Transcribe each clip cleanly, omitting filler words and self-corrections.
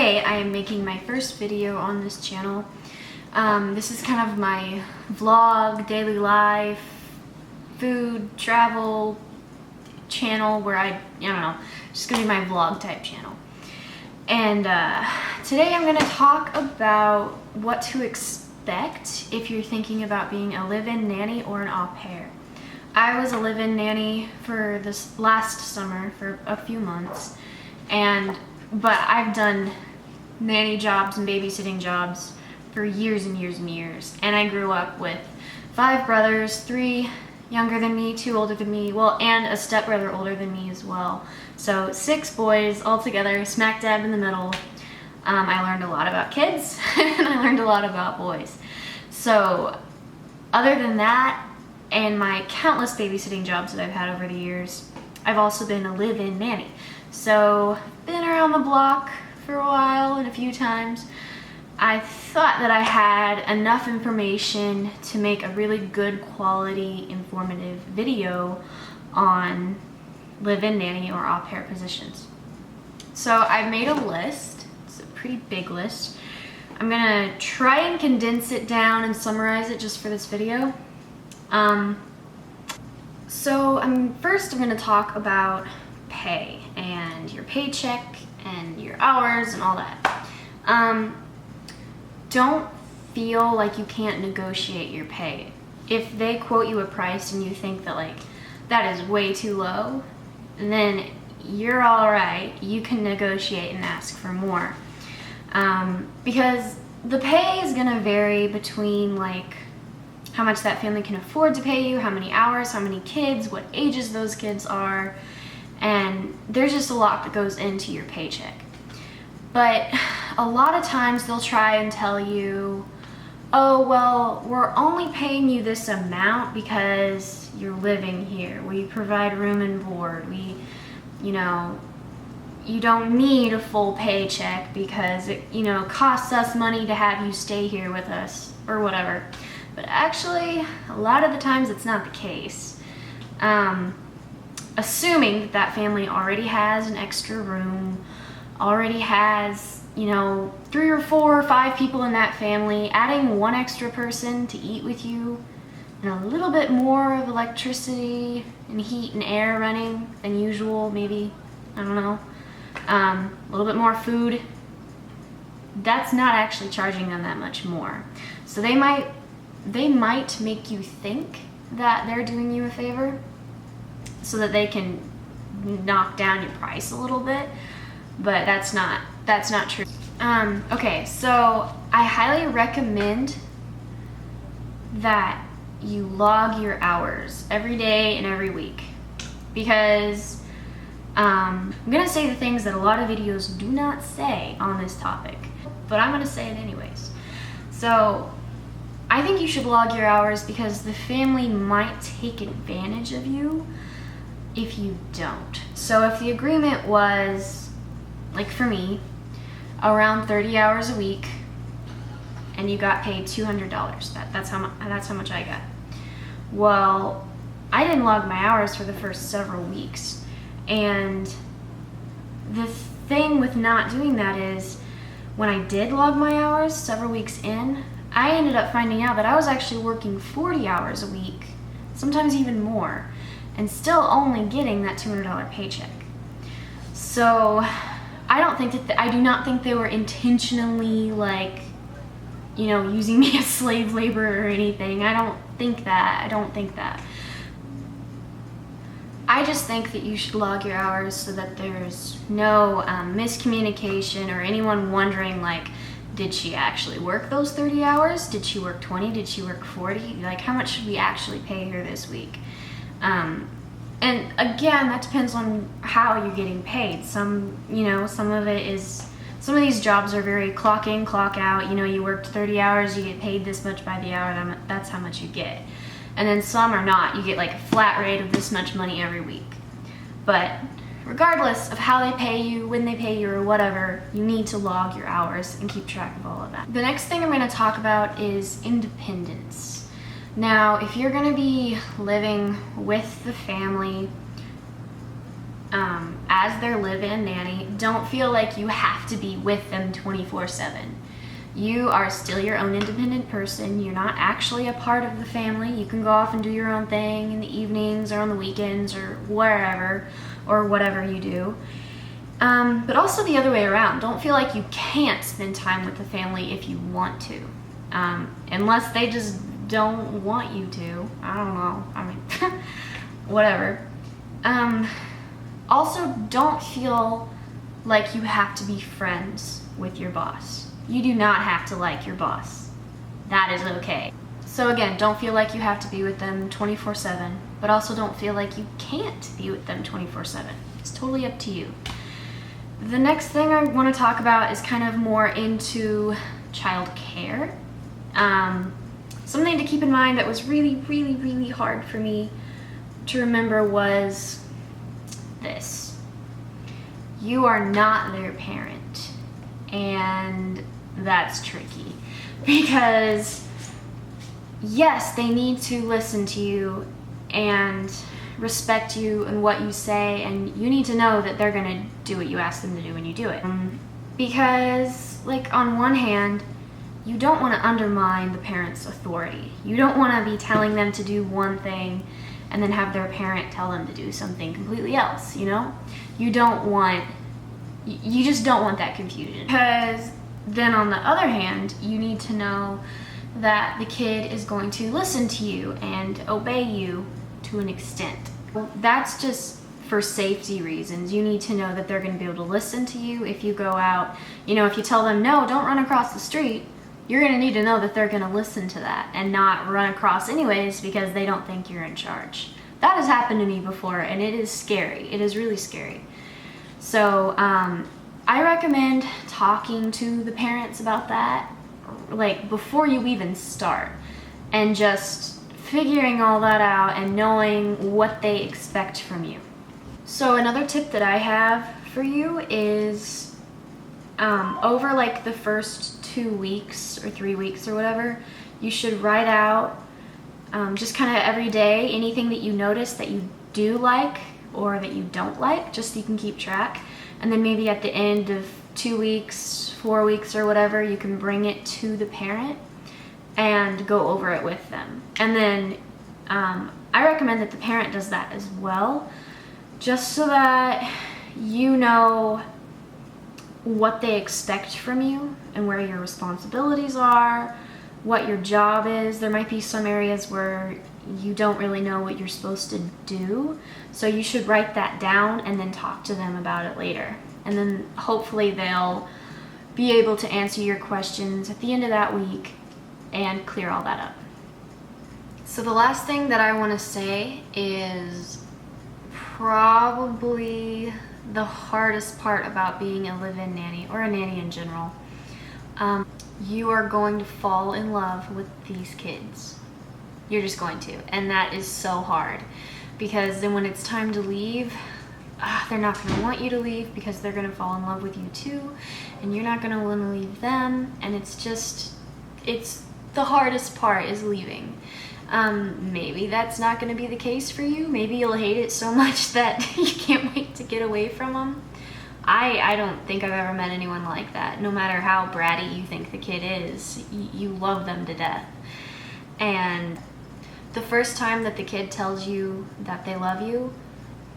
Today I am making my first video on this channel. This is kind of my vlog, daily life, food, travel channel where I don't know, just gonna be my vlog type channel. And today I'm gonna talk about what to expect if you're thinking about being a live-in nanny or an au pair. I was a live-in nanny for this last summer for a few months, but I've done nanny jobs and babysitting jobs for years and years and years. And I grew up with 5 brothers, 3 younger than me, 2 older than me, well, and a stepbrother older than me as well. So 6 boys all together, smack dab in the middle. I learned a lot about kids and I learned a lot about boys. So other than that, and my countless babysitting jobs that I've had over the years, I've also been a live-in nanny. So been around the block for a while and a few times. I thought that I had enough information to make a really good quality, informative video on live-in nanny or au pair positions. So I made a list. It's a pretty big list. I'm gonna try and condense it down and summarize it just for this video. First I'm gonna talk about pay and your paycheck and your hours and all that. Don't feel like you can't negotiate your pay. If they quote you a price and you think that that is way too low, then you're all right. You can negotiate and ask for more. Because the pay is gonna vary between how much that family can afford to pay you, how many hours, how many kids, what ages those kids are, and there's just a lot that goes into your paycheck. But a lot of times they'll try and tell you, oh, well, we're only paying you this amount because you're living here. We provide room and board. You don't need a full paycheck because it, costs us money to have you stay here with us or whatever. But actually, a lot of the times it's not the case. Assuming that family already has an extra room, already has, 3 or 4 or 5 people in that family, adding 1 extra person to eat with you, and a little bit more of electricity and heat and air running than usual, maybe, I don't know, a little bit more food, that's not actually charging them that much more. So they might make you think that they're doing you a favor so that they can knock down your price a little bit, but that's not true. Okay, so I highly recommend that you log your hours every day and every week, because I'm gonna say the things that a lot of videos do not say on this topic, but I'm gonna say it anyways. So I think you should log your hours because the family might take advantage of you if you don't. So if the agreement was, for me, around 30 hours a week and you got paid $200, that's how much I got. Well, I didn't log my hours for the first several weeks, and the thing with not doing that is when I did log my hours several weeks in, I ended up finding out that I was actually working 40 hours a week, sometimes even more, and still only getting that $200 paycheck. So I do not think they were intentionally using me as slave labor or anything. I don't think that. I just think that you should log your hours so that there's no miscommunication or anyone wondering did she actually work those 30 hours? Did she work 20? Did she work 40? How much should we actually pay her this week? And again, that depends on how you're getting paid. Some of these jobs are very clock in, clock out. You worked 30 hours, you get paid this much by the hour, that's how much you get. And then some are not. You get a flat rate of this much money every week. But regardless of how they pay you, when they pay you, or whatever, you need to log your hours and keep track of all of that. The next thing I'm going to talk about is independence. Now, if you're going to be living with the family as their live-in nanny, don't feel like you have to be with them 24/7. You are still your own independent person. You're not actually a part of the family. You can go off and do your own thing in the evenings or on the weekends or wherever, or whatever you do. But also the other way around. Don't feel like you can't spend time with the family if you want to. Unless they just don't want you to. I don't know. I mean, whatever. Also, don't feel like you have to be friends with your boss. You do not have to like your boss. That is okay. So again, don't feel like you have to be with them 24/7, but also don't feel like you can't be with them 24/7. It's totally up to you. The next thing I want to talk about is kind of more into childcare. Something to keep in mind that was really, really, really hard for me to remember was this. You are not their parent, and that's tricky because yes, they need to listen to you and respect you and what you say, and you need to know that they're gonna do what you ask them to do when you do it. Because, like, on one hand, you don't want to undermine the parent's authority. You don't want to be telling them to do one thing and then have their parent tell them to do something completely else, you know? You just don't want that confusion. Because then on the other hand, you need to know that the kid is going to listen to you and obey you to an extent. Well, that's just for safety reasons. You need to know that they're going to be able to listen to you if you go out. You know, if you tell them, no, don't run across the street, you're going to need to know that they're going to listen to that and not run across anyways because they don't think you're in charge. That has happened to me before, and it is scary. It is really scary. So I recommend talking to the parents about that, like, before you even start, and just figuring all that out and knowing what they expect from you. So another tip that I have for you is over like the first 2 weeks or 3 weeks or whatever, you should write out just kind of every day anything that you notice that you do like or that you don't like, just so you can keep track. And then maybe at the end of 2 weeks, 4 weeks or whatever, you can bring it to the parent and go over it with them. And then I recommend that the parent does that as well, just so that you know what they expect from you and where your responsibilities are, what your job is. There might be some areas where you don't really know what you're supposed to do, so you should write that down and then talk to them about it later. And then hopefully they'll be able to answer your questions at the end of that week and clear all that up. So the last thing that I want to say is probably the hardest part about being a live-in nanny, or a nanny in general. You are going to fall in love with these kids. You're just going to, and that is so hard, because then when it's time to leave, they're not going to want you to leave because they're going to fall in love with you too, and you're not going to want to leave them, and it's the hardest part is leaving. Maybe that's not going to be the case for you. Maybe you'll hate it so much that you can't wait to get away from them. I don't think I've ever met anyone like that. No matter how bratty you think the kid is, you love them to death. And the first time that the kid tells you that they love you,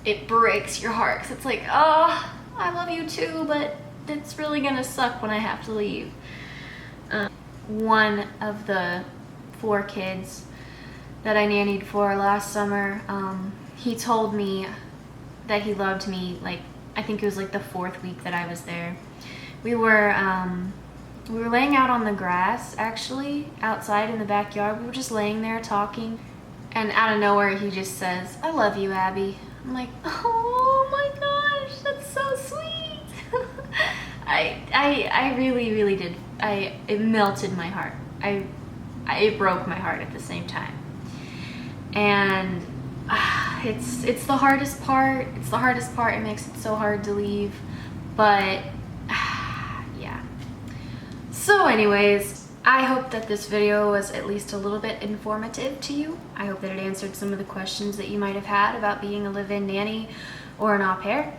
it breaks your heart, because it's like, oh, I love you too, but it's really gonna suck when I have to leave. One of the 4 kids that I nannied for last summer, he told me that he loved me, like, I think it was like the 4th week that I was there. We were laying out on the grass, actually, outside in the backyard. We were just laying there talking, and out of nowhere he just says, "I love you, Abby." I'm like, oh my gosh, that's so sweet. I really, really did. It melted my heart. It broke my heart at the same time. And it's the hardest part. It's the hardest part. It makes it so hard to leave. But yeah. So anyways, I hope that this video was at least a little bit informative to you. I hope that it answered some of the questions that you might have had about being a live-in nanny or an au pair.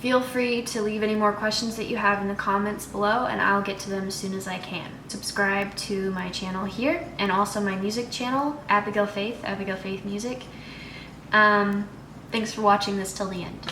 Feel free to leave any more questions that you have in the comments below, and I'll get to them as soon as I can. Subscribe to my channel here, and also my music channel, Abigail Faith Music. Thanks for watching this till the end.